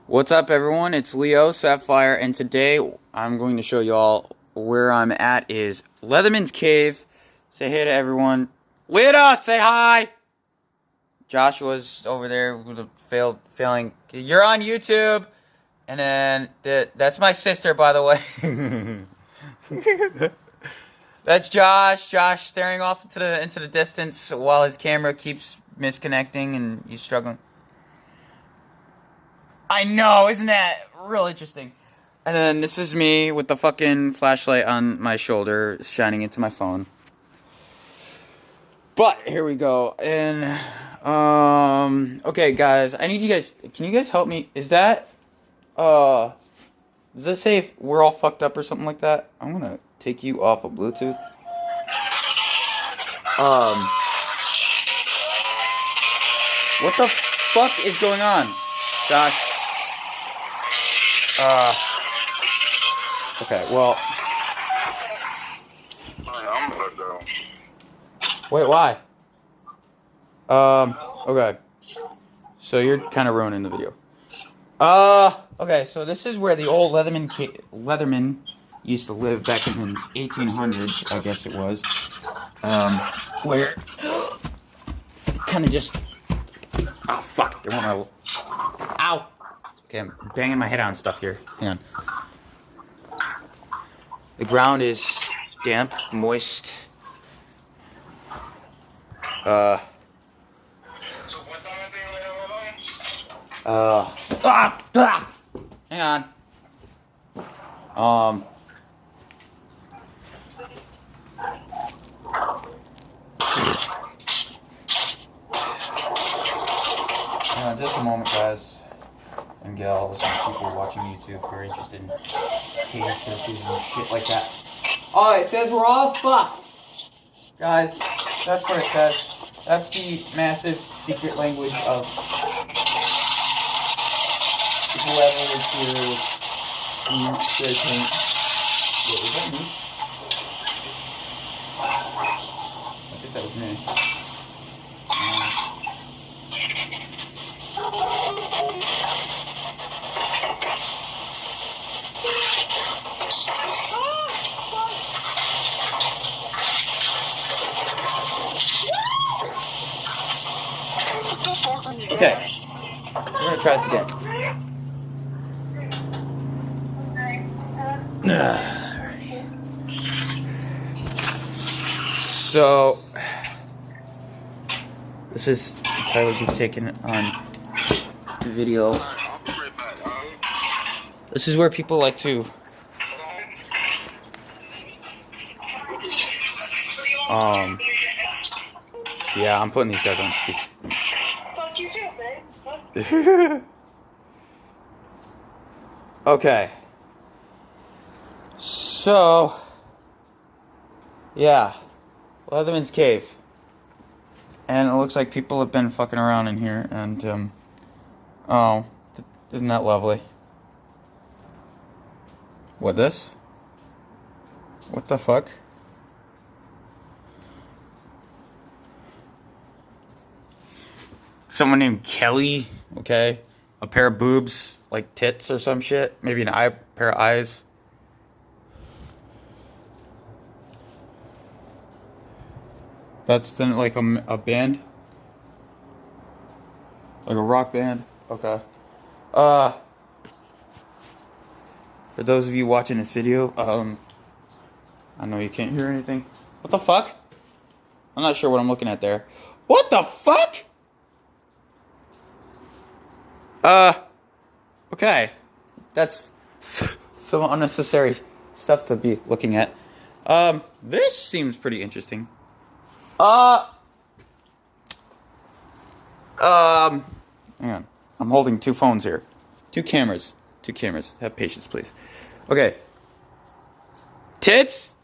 What's up, everyone? It's Leo Sapphire, and today I'm going to show y'all where I'm at is Leatherman's cave. Say hey to everyone. Lita, say hi. Joshua's over there with a failing. You're on YouTube, and then that's my sister, by the way. That's Josh. Josh staring off into the distance while his camera keeps misconnecting and he's struggling. I know, isn't that real interesting? And then this is me with the fucking flashlight on my shoulder, shining into my phone. But here we go. And okay, guys, I need you guys. Can you guys help me? Does that say if we're all fucked up or something like that? I'm gonna take you off of Bluetooth. What the fuck is going on, Josh? Okay, well. Wait, why? Okay. So you're kind of ruining the video. Okay, so this is where the old Leatherman used to live back in the 1800s, I guess it was. Where kind of just. Oh, fuck. They want my. Ow! Okay, I'm banging my head on stuff here. Hang on. The ground is damp, moist. Hang on. Hang on just a moment, guys and gals and people watching YouTube who are interested in cave searches and shit like that. Oh, it says we're all fucked! Guys, that's what it says. That's the massive secret language of whoever is here in spray paint. Wait, is that me? I think that was me. Okay, we're gonna try this again. So, this is entirely be taken on video. This is where people like to yeah, I'm putting these guys on speaker. Fuck you too, babe. Okay. So, yeah, Leatherman's cave, and it looks like people have been fucking around in here, and oh, isn't that lovely? What this? What the fuck? Someone named Kelly, okay? A pair of boobs, like tits or some shit. Maybe pair of eyes. That's then like a band? Like a rock band? Okay. For those of you watching this video, I know you can't hear anything. What the fuck? I'm not sure what I'm looking at there. What the fuck? Okay. That's some unnecessary stuff to be looking at. This seems pretty interesting. Hang on. I'm holding two phones here. Two cameras. Have patience, please. Okay. Tits.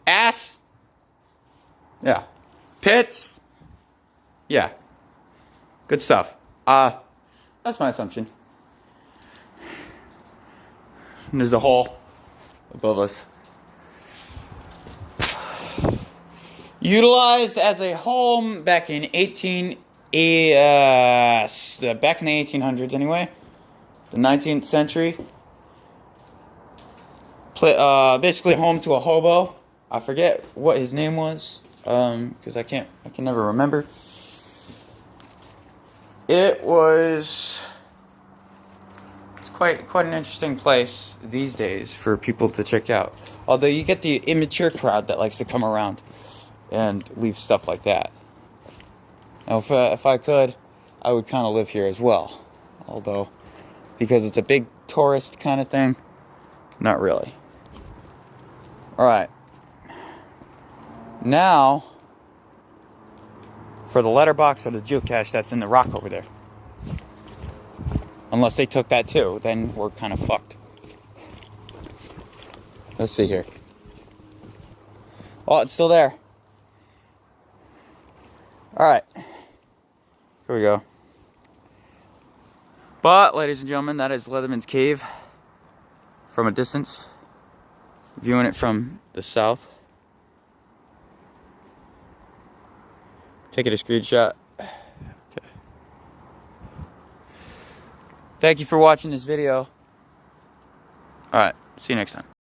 Ass. Yeah. Pits. Yeah. Good stuff. That's my assumption. And there's a hole above us. Utilized as a home back in back in the 1800s anyway. the 19th century. Basically home to a hobo. I forget what his name was, because I can never remember. It's quite an interesting place these days for people to check out. Although you get the immature crowd that likes to come around and leave stuff like that. Now, if I could, I would kind of live here as well. Although, because it's a big tourist kind of thing, not really. Alright. Now, for the letterbox or the geocache that's in the rock over there. Unless they took that too, then we're kind of fucked. Let's see here. Oh, it's still there. Alright. Here we go. But, ladies and gentlemen, that is Leatherman's cave. From a distance. Viewing it from the south. Taking a screenshot. Okay. Thank you for watching this video. Alright, see you next time.